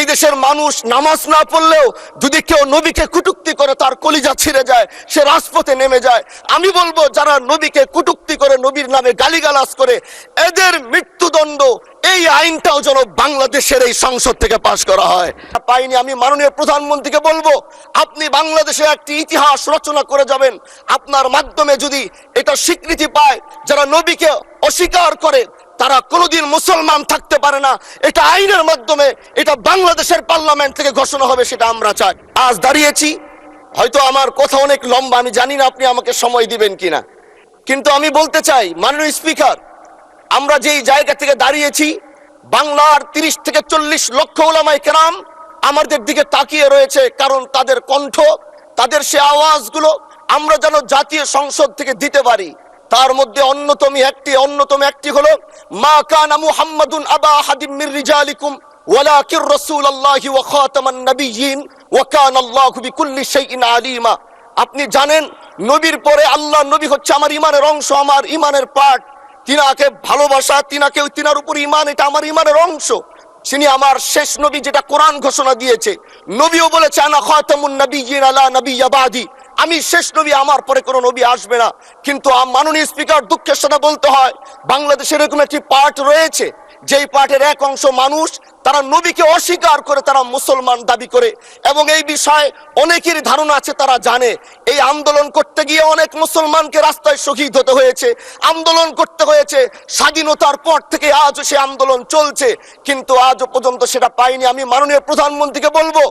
এই দেশের মানুষ নামাজ না পড়লেও যদি কেউ নবীকে কটূক্তি করে তার কলিজা ছিঁড়ে যায়, সে রাজপথে নেমে যায়। আমি বলবো যারা নবীকে কটূক্তি করে, নবীর নামে গালিগালাজ করে, এদের মৃত্যুদণ্ড এই আইনটাও যেন বাংলাদেশের এই সংসদ থেকে পাশ করা হয়। পাইনি। আমি মাননীয় প্রধানমন্ত্রীকে বলবো, আপনি বাংলাদেশে একটি ইতিহাস রচনা করে যাবেন। আপনার মাধ্যমে যদি এটা স্বীকৃতি পায়, যারা নবীকে অস্বীকার করে তারা কোনোদিন মুসলমান থাকতে পারে না, এটা আইনের মাধ্যমে এটা বাংলাদেশের পার্লামেন্ট থেকে ঘোষণা হবে, সেটা আমরা চাই। আজ দাঁড়িয়েছি, হয়তো আমার কথা অনেক লম্বা, আমি জানি না আপনি আমাকে সময় দিবেন কিনা, কিন্তু আমি বলতে চাই মাননীয় স্পিকার, আমরা যেই জায়গা থেকে দাঁড়িয়েছি, বাংলার 30 থেকে 40 লক্ষ উলামায়ে কেরাম আমাদের দিকে তাকিয়ে রয়েছে, কারণ তাদের কণ্ঠ, তাদের সে আওয়াজগুলো আমরা যেন জাতীয় সংসদ থেকে দিতে পারি। তার মধ্যে অন্যতম একটি হলো, মা কানা মুহাম্মাদুন আবা আহাদিম মির রিজালিকুম ওয়ালাকির রাসূলুল্লাহি ওয়া খাতামান নাবিয়্যিন ওয়া কানাল্লাহু বিকুল্লি শাইইন আলিমা। আপনি জানেন, নবীর পরে আল্লাহ নবী হচ্ছে আমার ইমানের অংশ, আমার ইমানের পার্ট। তিনাকে ভালোবাসা, তিনার উপর ইমান, এটা আমার ইমানের অংশ। তিনি আমার শেষ নবী, যেটা কোরআন ঘোষণা দিয়েছে। নবীও বলেছে আনা খাতামুন নাবিয়্যিন আলা নাবিয়্যা বাদি, আমি শেষ নবী, আমার পরে কোনো নবী আসবে না। কিন্তু মাননীয় স্পিকার, দুঃখের সাথে বলতে হয়, বাংলাদেশের এরকম একটি পার্ট রয়েছে, যেই পার্টের এক অংশ মানুষ, তারা নবীকে অস্বীকার করে, তারা মুসলমান দাবি করে। এবং এই বিষয়ে অনেকেরই ধারণা আছে, তারা জানে এই আন্দোলন করতে গিয়ে অনেক মুসলমানকে রাস্তায় শহীদ হতে হয়েছে, আন্দোলন করতে হয়েছে। স্বাধীনতার পর থেকে আজও সে আন্দোলন চলছে, কিন্তু আজও পর্যন্ত সেটা পাইনি। আমি মাননীয় প্রধানমন্ত্রীকে বলবো,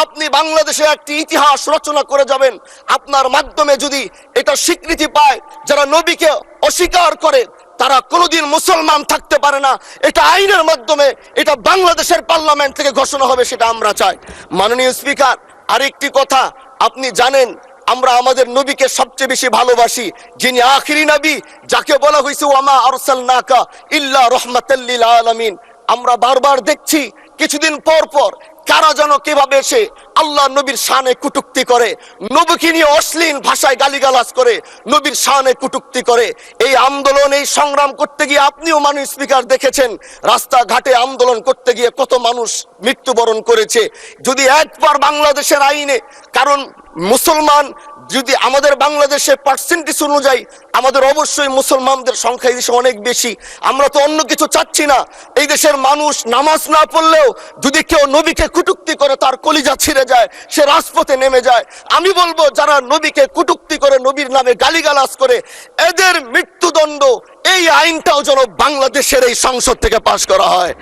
আপনি বাংলাদেশে একটি ইতিহাস রচনা করে যাবেন। আপনার মাধ্যমে যদি এটা স্বীকৃতি পায়, যারা নবীকে অস্বীকার করে তারা কোনোদিন মুসলমান থাকতে পারে না, এটা আইনের মাধ্যমে এটা বাংলাদেশের পার্লামেন্ট থেকে ঘোষণা হবে, সেটা আমরা চাই। মাননীয় স্পিকার, আরেকটি কথা, আপনি জানেন আমরা আমাদের নবীকে সবচেয়ে বেশি ভালোবাসি, যিনি আখিরি নবী, যাকে বলা হয়েছে ওয়ামা আরসালনাকা ইল্লা রাহমাতাল লিল আলামিন। আমরা বারবার দেখছি কিছুদিন পর পর কারা যেন কিভাবে এসে আল্লাহ নবীর শানে কটূক্তি করে, নবীকে নিয়ে অশ্লীল ভাষায় গালিগালাজ করে, নবীর শানে কটূক্তি করে। এই আন্দোলন, এই সংগ্রাম করতে গিয়ে আপনিও মাননীয় স্পিকার দেখেছেন, রাস্তাঘাটে আন্দোলন করতে গিয়ে কত মানুষ মৃত্যুবরণ করেছে। যদি একবার বাংলাদেশের আইনে, কারণ মুসলমান যদি আমাদের বাংলাদেশের পার্সেন্টেজ অনুযায়ী আমাদের অবশ্যই মুসলমানদের সংখ্যা এই দেশে অনেক বেশি। আমরা তো অন্য কিছু চাচ্ছি না। এই দেশের মানুষ নামাজ না পড়লেও যদি কেউ নবীকে কটূক্তি করে তার কলিজা ছিঁড়ে যায়, সে রাজপথে নেমে যায়। আমি বলবো যারা নবীকে কটূক্তি করে, নবীর নামে গালিগালাজ করে, এদের মৃত্যুদণ্ড এই আইনটাও যেন বাংলাদেশের এই সংসদ থেকে পাশ করা হয়।